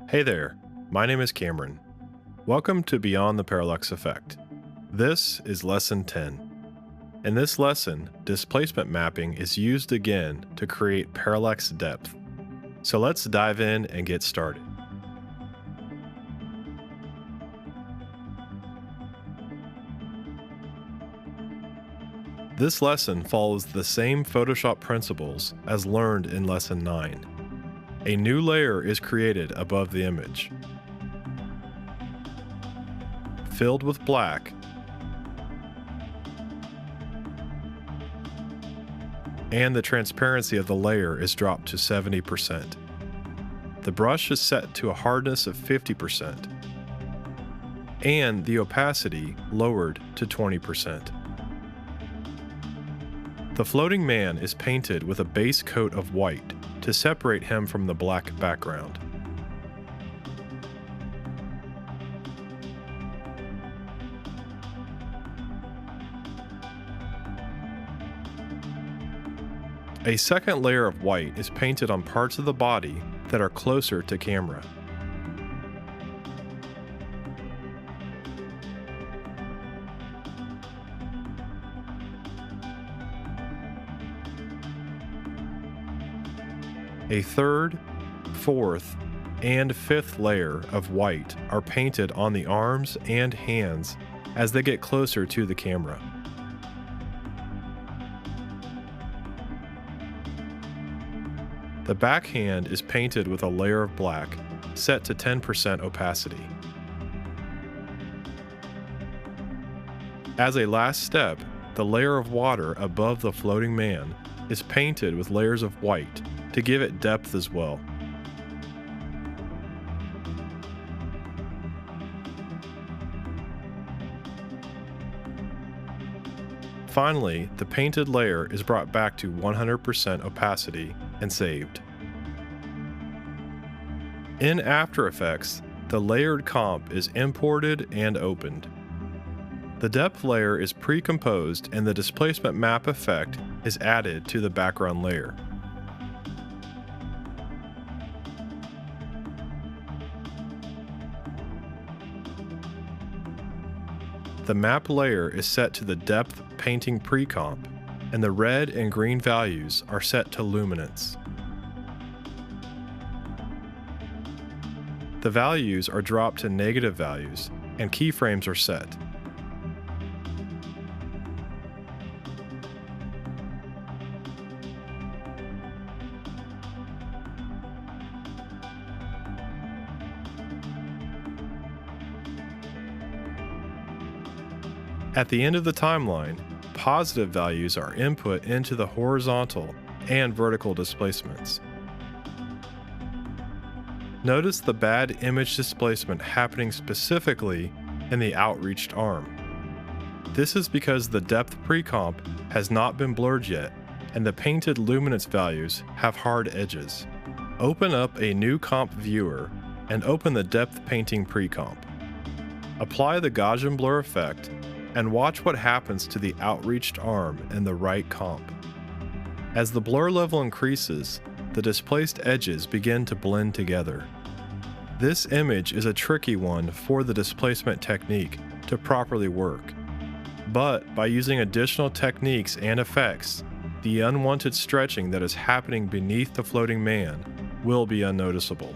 Hey there, my name is Cameron. Welcome to Beyond the Parallax Effect. This is Lesson 10. In this lesson, displacement mapping is used again to create parallax depth. So let's dive in and get started. This lesson follows the same Photoshop principles as learned in Lesson 9. A new layer is created above the image, filled with black, and the transparency of the layer is dropped to 70%. The brush is set to a hardness of 50%, and the opacity lowered to 20%. The floating man is painted with a base coat of white to separate him from the black background. A second layer of white is painted on parts of the body that are closer to camera. A third, fourth, and fifth layer of white are painted on the arms and hands as they get closer to the camera. The backhand is painted with a layer of black set to 10% opacity. As a last step, the layer of water above the floating man is painted with layers of white to give it depth as well. Finally, the painted layer is brought back to 100% opacity and saved. In After Effects, the layered comp is imported and opened. The depth layer is pre-composed and the displacement map effect is added to the background layer. The map layer is set to the depth painting pre-comp, and the red and green values are set to luminance. The values are dropped to negative values, and keyframes are set. At the end of the timeline, positive values are input into the horizontal and vertical displacements. Notice the bad image displacement happening specifically in the outreached arm. This is because the depth pre-comp has not been blurred yet, and the painted luminance values have hard edges. Open up a new comp viewer and open the depth painting pre-comp. Apply the Gaussian blur effect and watch what happens to the outreached arm in the right comp. As the blur level increases, the displaced edges begin to blend together. This image is a tricky one for the displacement technique to properly work, but by using additional techniques and effects, the unwanted stretching that is happening beneath the floating man will be unnoticeable.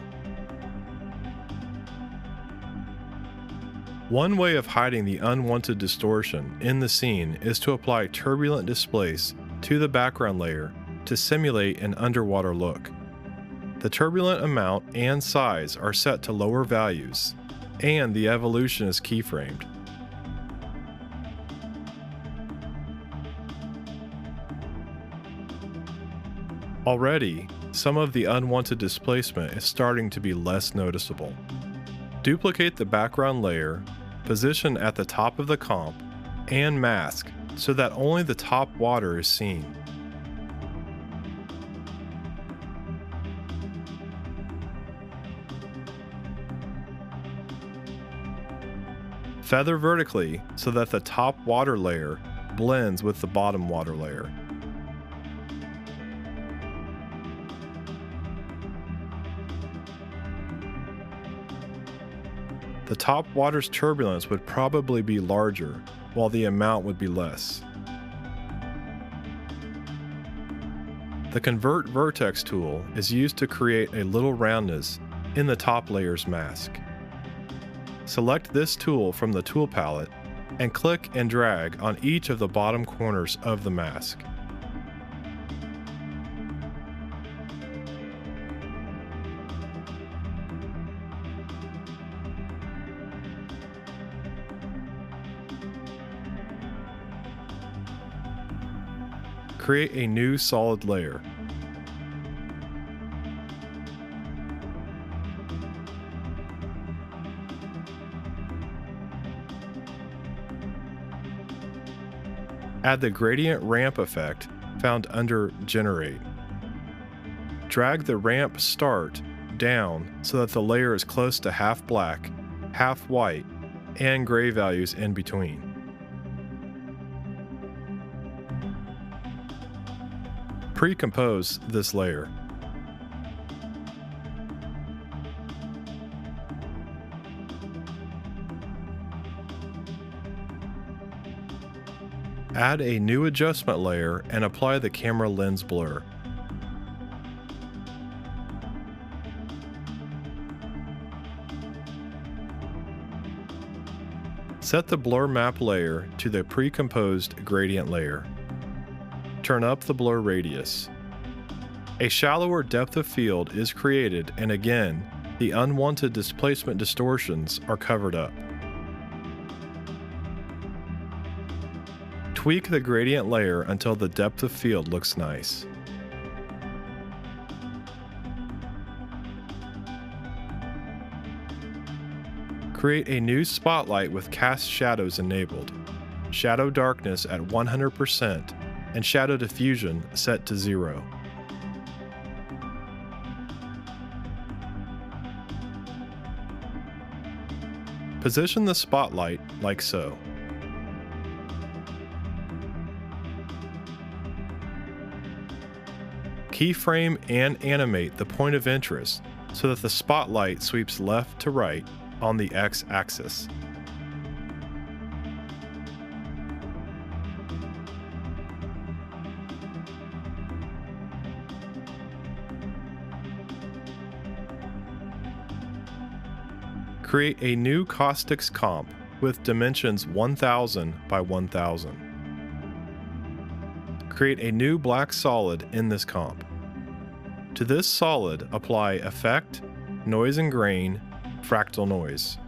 One way of hiding the unwanted distortion in the scene is to apply turbulent displace to the background layer to simulate an underwater look. The turbulent amount and size are set to lower values, and the evolution is keyframed. Already, some of the unwanted displacement is starting to be less noticeable. Duplicate the background layer, position at the top of the comp, and mask so that only the top water is seen. Feather vertically so that the top water layer blends with the bottom water layer. The top water's turbulence would probably be larger, while the amount would be less. The Convert Vertex tool is used to create a little roundness in the top layer's mask. Select this tool from the tool palette and click and drag on each of the bottom corners of the mask. Create a new solid layer. Add the gradient ramp effect found under Generate. Drag the ramp start down so that the layer is close to half black, half white, and gray values in between. Pre-compose this layer. Add a new adjustment layer and apply the camera lens blur. Set the blur map layer to the pre-composed gradient layer. Turn up the blur radius. A shallower depth of field is created, and again, the unwanted displacement distortions are covered up. Tweak the gradient layer until the depth of field looks nice. Create a new spotlight with cast shadows enabled, shadow darkness at 100%, and shadow diffusion set to 0. Position the spotlight like so. Keyframe and animate the point of interest so that the spotlight sweeps left to right on the x-axis. Create a new caustics comp with dimensions 1000 by 1000. Create a new black solid in this comp. To this solid, apply Effect, Noise and Grain, Fractal Noise.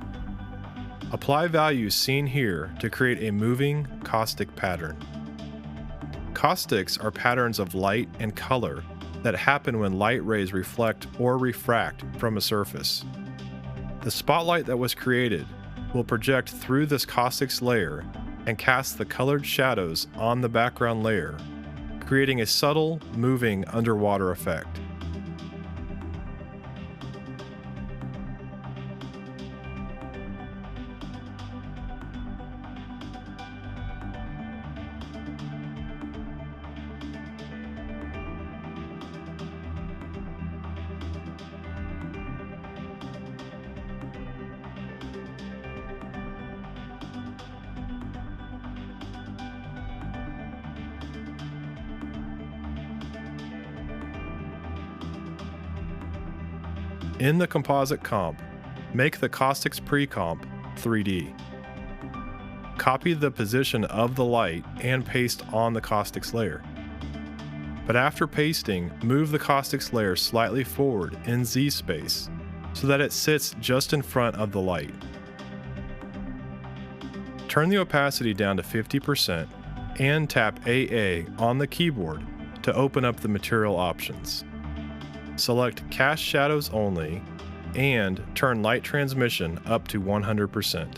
Apply values seen here to create a moving caustic pattern. Caustics are patterns of light and color that happen when light rays reflect or refract from a surface. The spotlight that was created will project through this caustics layer and cast the colored shadows on the background layer, creating a subtle, moving underwater effect. In the composite comp, make the caustics pre-comp 3D. Copy the position of the light and paste on the caustics layer. But after pasting, move the caustics layer slightly forward in Z space so that it sits just in front of the light. Turn the opacity down to 50% and tap AA on the keyboard to open up the material options. Select Cast Shadows Only and turn light transmission up to 100%.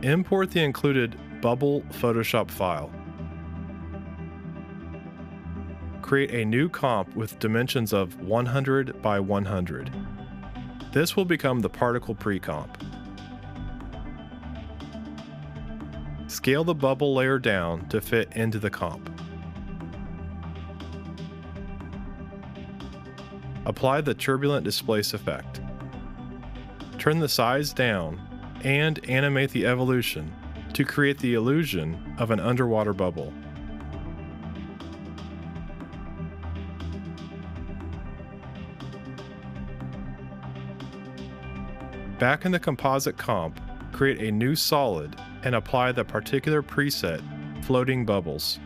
Import the included Bubble Photoshop file. Create a new comp with dimensions of 100 by 100. This will become the particle pre-comp. Scale the bubble layer down to fit into the comp. apply the turbulent displace effect. Turn the size down and animate the evolution to create the illusion of an underwater bubble. Back in the composite comp, create a new solid and apply the particular preset, Floating Bubbles.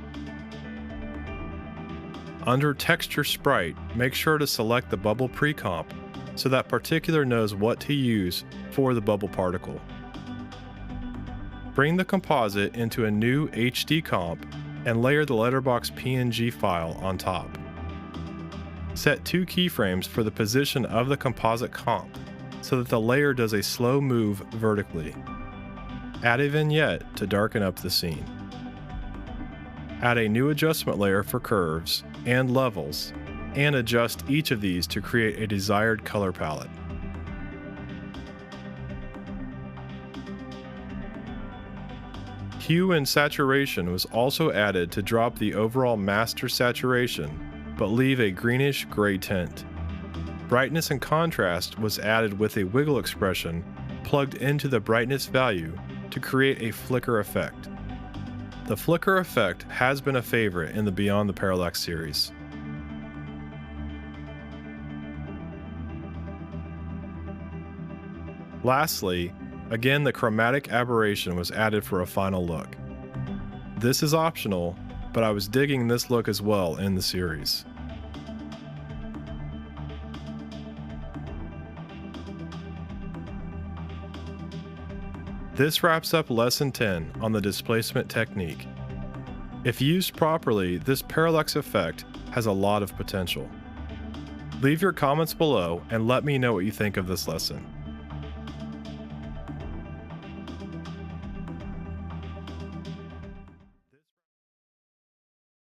Under Texture Sprite, make sure to select the bubble pre-comp so that particular knows what to use for the bubble particle. Bring the composite into a new HD comp and layer the letterbox PNG file on top. Set 2 keyframes for the position of the composite comp so that the layer does a slow move vertically. Add a vignette to darken up the scene. Add a new adjustment layer for curves and levels, and adjust each of these to create a desired color palette. Hue and saturation was also added to drop the overall master saturation, but leave a greenish gray tint. Brightness and contrast was added with a wiggle expression plugged into the brightness value to create a flicker effect. The flicker effect has been a favorite in the Beyond the Parallax series. Lastly, again the chromatic aberration was added for a final look. This is optional, but I was digging this look as well in the series. This wraps up Lesson 10 on the displacement technique. If used properly, this parallax effect has a lot of potential. Leave your comments below and let me know what you think of this lesson.